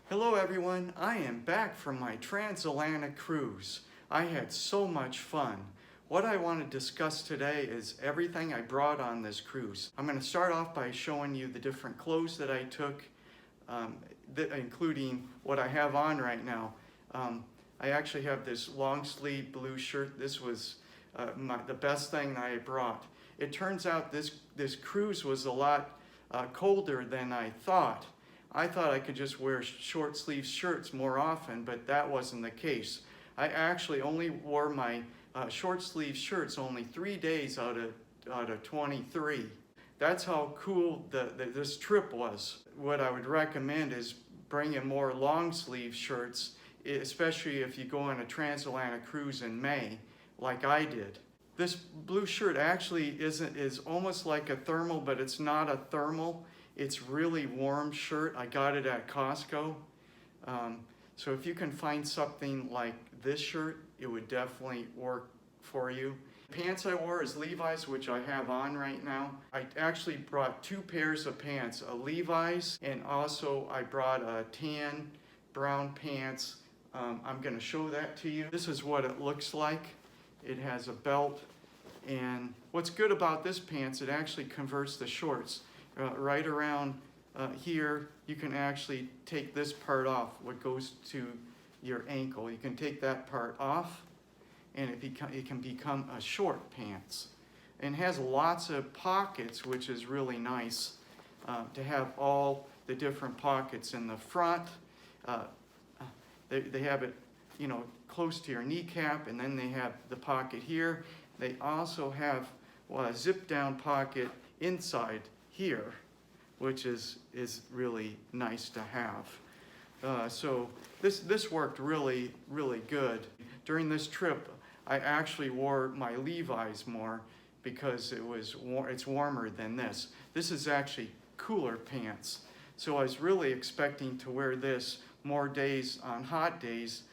Hello everyone, I am back from my Transatlantic Cruise. I had so much fun. What I want to discuss today is everything I brought on this cruise. I'm going to start off by showing you the different clothes that I took, including what I have on right now. I actually have this long sleeve blue shirt. This was the best thing I brought. It turns out this cruise was a lot colder than I thought. I thought I could just wear short sleeve shirts more often, but that wasn't the case. I actually only wore my short sleeve shirts only 3 days out of 23. That's how cool this trip was. What I would recommend is bringing more long sleeve shirts, especially if you go on a transatlantic cruise in May, like I did. This blue shirt actually is almost like a thermal, but it's not a thermal. It's really warm shirt. I got it at Costco. So if you can find something like this shirt, it would definitely work for you. Pants I wore is Levi's, which I have on right now. I actually brought 2 pairs of pants, a Levi's, and also I brought a tan brown pants. I'm gonna show that to you. This is what it looks like. It has a belt, and what's good about this pants, it actually converts the shorts. Right around here, you can actually take this part off, what goes to your ankle. You can take that part off, and it can become a short pants. And has lots of pockets, which is really nice to have all the different pockets in the front. They have it, close to your kneecap, and then they have the pocket here. They also have a zip down pocket inside here, which is really nice to have. So this worked really good. During this trip, I actually wore my Levi's more because it's warmer than this. This is actually cooler pants. So I was really expecting to wear this more days on hot days,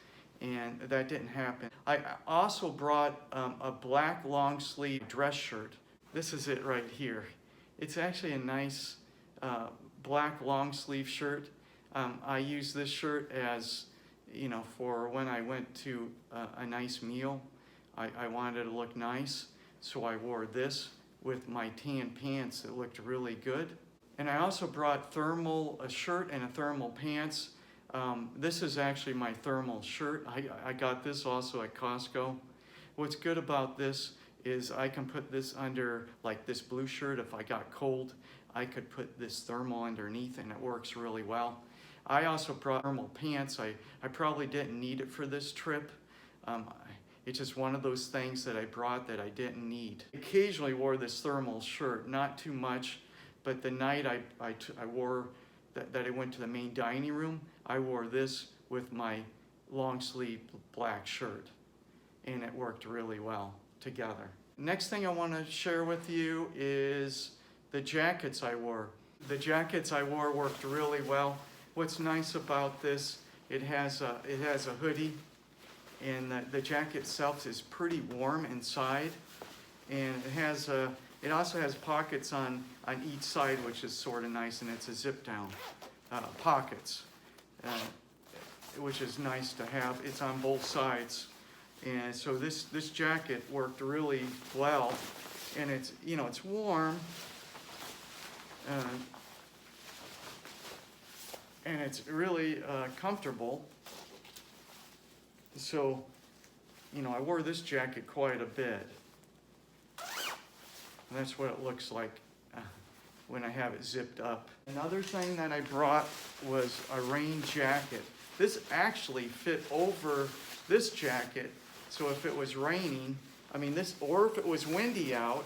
and that didn't happen. I also brought a black long sleeve dress shirt. This is it right here. It's actually a nice black long sleeve shirt. I use this shirt as, for when I went to a nice meal. I wanted to look nice, so I wore this with my tan pants that looked really good. And I also brought a shirt and a thermal pants. This is actually my thermal shirt. I got this also at Costco. What's good about this is I can put this under, like this blue shirt. If I got cold, I could put this thermal underneath, and it works really well. I also brought thermal pants. I probably didn't need it for this trip. It's just one of those things that I brought that I didn't need. I occasionally wore this thermal shirt, not too much, but the night I wore that I went to the main dining room, I wore this with my long sleeve black shirt, and it worked really well together. Next thing I want to share with you is the jackets I wore. The jackets I wore worked really well. What's nice about this, it has a hoodie, and the jacket itself is pretty warm inside, and it also has pockets on each side, which is sort of nice, and it's a zip down pockets, which is nice to have. It's on both sides. And so this jacket worked really well, and it's warm, and it's really comfortable. So, I wore this jacket quite a bit, and that's what it looks like when I have it zipped up. Another thing that I brought was a rain jacket. This actually fit over this jacket. So if it was raining, or if it was windy out,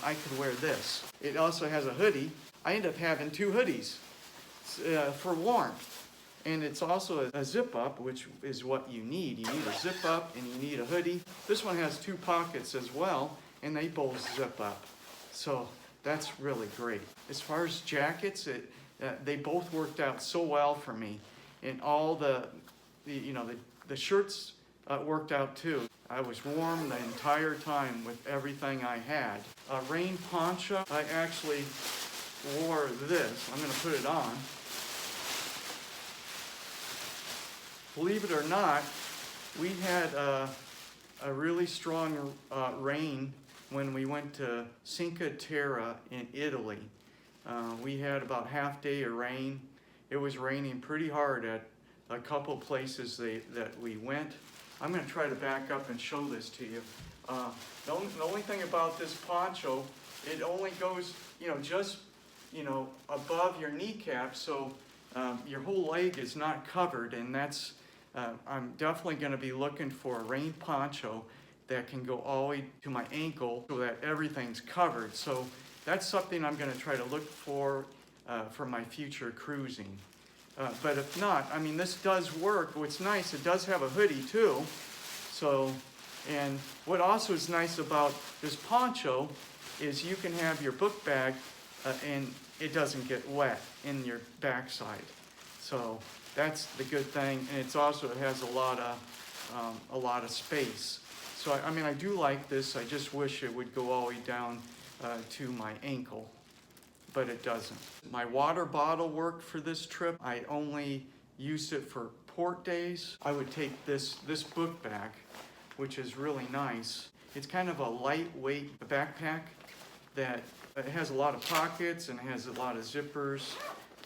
I could wear this. It also has a hoodie. I ended up having 2 hoodies for warmth. And it's also a zip up, which is what you need. You need a zip up and you need a hoodie. This one has 2 pockets as well, and they both zip up. So that's really great. As far as jackets, they both worked out so well for me. And all the shirts worked out too. I was warm the entire time with everything I had. A rain poncho, I actually wore this. I'm going to put it on. believe it or not, we had a really strong rain when we went to Cinque Terre in Italy. We had about half day of rain. It was raining pretty hard at a couple places that we went. I'm going to try to back up and show this to you. The only thing about this poncho, it only goes, just, above your kneecap, so your whole leg is not covered, and that's, I'm definitely going to be looking for a rain poncho that can go all the way to my ankle so that everything's covered. So that's something I'm going to try to look for my future cruising. But if not, I mean, this does work. What's nice, it does have a hoodie too. So, and what also is nice about this poncho is you can have your book bag and it doesn't get wet in your backside. So that's the good thing. And it has a lot of space. So I mean, I do like this. I just wish it would go all the way down to my ankle, but it doesn't. My water bottle worked for this trip. I only used it for port days. I would take this book bag, which is really nice. It's kind of a lightweight backpack that it has a lot of pockets and has a lot of zippers.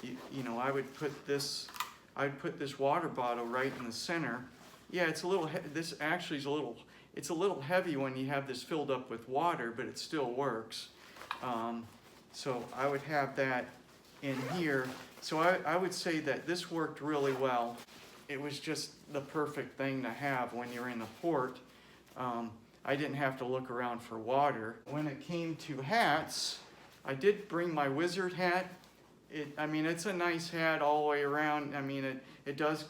I would put this water bottle right in the center. Yeah, it's a little. This actually is a little. It's a little heavy when you have this filled up with water, but it still works. So I would have that in here. So I would say that this worked really well. It was just the perfect thing to have when you're in a port. I didn't have to look around for water. When it came to hats, I did bring my wizard hat. It's a nice hat all the way around. I mean, it does,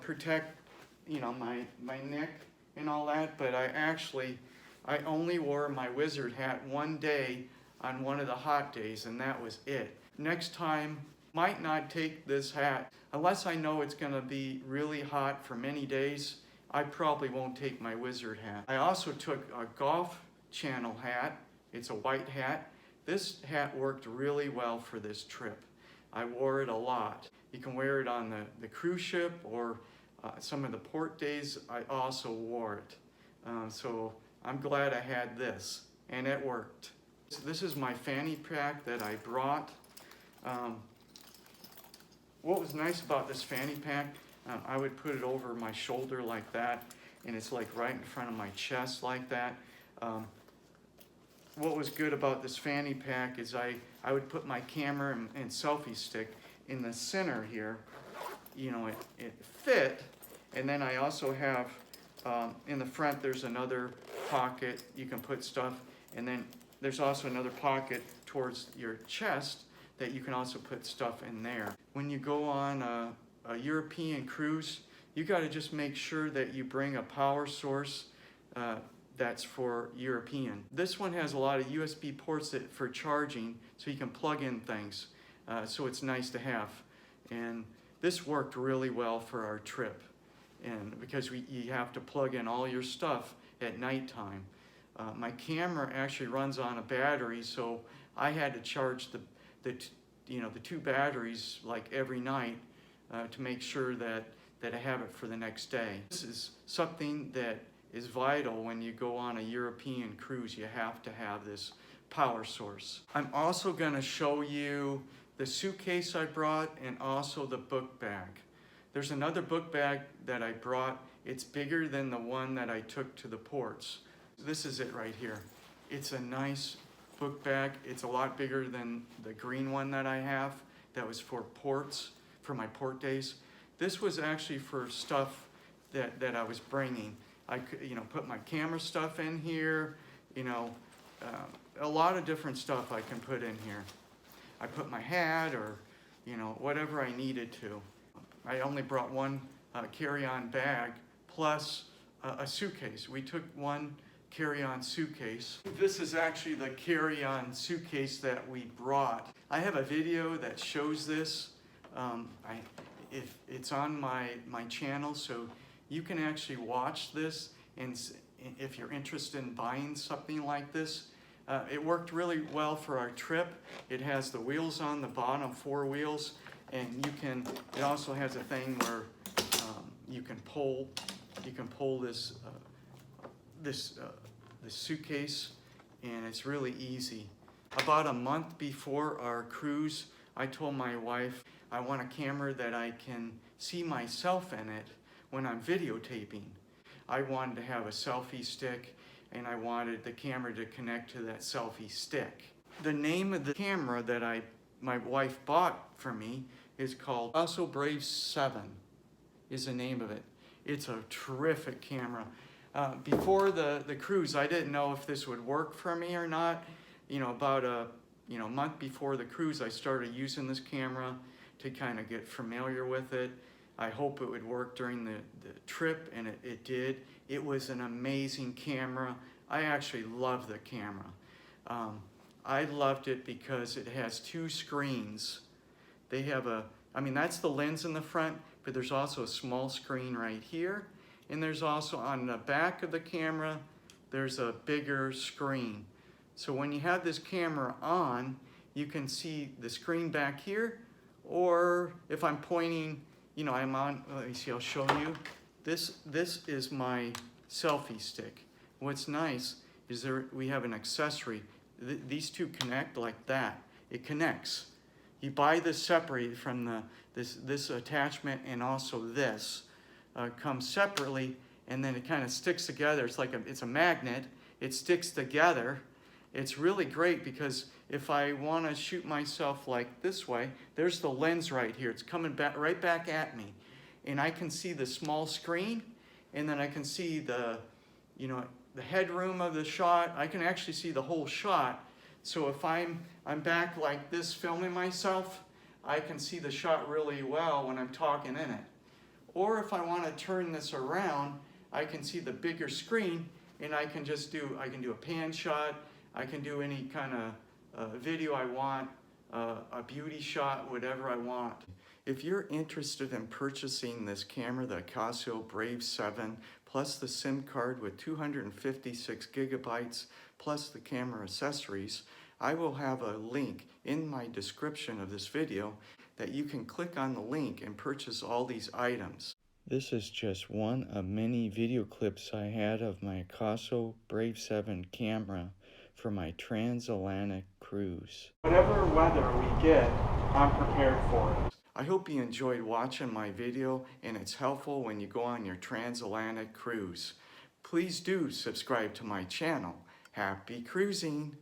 protect, my neck and all that, but I only wore my wizard hat one day on one of the hot days, and that was it. Next time, might not take this hat. Unless I know it's gonna be really hot for many days, I probably won't take my wizard hat. I also took a Golf Channel hat. It's a white hat. This hat worked really well for this trip. I wore it a lot. You can wear it on the cruise ship or some of the port days. I also wore it. So I'm glad I had this, and it worked. So this is my fanny pack that I brought. What was nice about this fanny pack, I would put it over my shoulder like that, and it's like right in front of my chest like that. What was good about this fanny pack is I would put my camera and selfie stick in the center here. It fit, and then I also have in the front there's another pocket you can put stuff, and then there's also another pocket towards your chest that you can also put stuff in there. When you go on a European cruise, you got to just make sure that you bring a power source that's for European. This one has a lot of USB ports for charging, so you can plug in things. So it's nice to have. And this worked really well for our trip, and because you have to plug in all your stuff at nighttime. My camera actually runs on a battery, so I had to charge the two batteries like every night to make sure that I have it for the next day. This is something that is vital when you go on a European cruise. You have to have this power source. I'm also going to show you the suitcase I brought and also the book bag. There's another book bag that I brought. It's bigger than the one that I took to the ports. This is it right here. It's a nice book bag. It's a lot bigger than the green one that I have that was for ports, for my port days. This was actually for stuff that I was bringing. I could, put my camera stuff in here, a lot of different stuff I can put in here. I put my hat or, whatever I needed to. I only brought one carry-on bag plus a suitcase. We took one carry-on suitcase. This is actually the carry-on suitcase that we brought. I have a video that shows this. If it's on my channel, so you can actually watch this, and if you're interested in buying something like this. It worked really well for our trip. It has the wheels on the bottom, 4 wheels, and it also has a thing where you can pull this this suitcase, and it's really easy. About a month before our cruise, I told my wife I want a camera that I can see myself in it when I'm videotaping. I wanted to have a selfie stick, and I wanted the camera to connect to that selfie stick. The name of the camera that my wife bought for me is called AKASO Brave 7 is the name of it. It's a terrific camera. Before the cruise, I didn't know if this would work for me or not. About a month before the cruise, I started using this camera to kind of get familiar with it. I hope it would work during the trip, and it did. It was an amazing camera. I actually love the camera. I loved it because it has two screens. They have that's the lens in the front, but there's also a small screen right here. And there's also on the back of the camera, there's a bigger screen. So when you have this camera on, you can see the screen back here, or if I'm pointing, I'm on, let me see, I'll show you. This is my selfie stick. What's nice is we have an accessory. These two connect like that. It connects. You buy this separated from this attachment, and also this comes separately, and then it kind of sticks together. It's a magnet. It sticks together. It's really great because if I want to shoot myself like this way, there's the lens right here. It's coming right back at me, and I can see the small screen, and then I can see the headroom of the shot. I can actually see the whole shot. So if I'm back like this filming myself, I can see the shot really well when I'm talking in it. Or if I want to turn this around, I can see the bigger screen, and I can do a pan shot. I can do any kind of video I want, a beauty shot, whatever I want. If you're interested in purchasing this camera, the AKASO Brave 7, plus the SIM card with 256 gigabytes, plus the camera accessories, I will have a link in my description of this video that you can click on the link and purchase all these items. This is just one of many video clips I had of my AKASO Brave 7 camera for my Transatlantic Cruise. Whatever weather we get, I'm prepared for it. I hope you enjoyed watching my video, and it's helpful when you go on your Transatlantic Cruise. Please do subscribe to my channel. Happy cruising!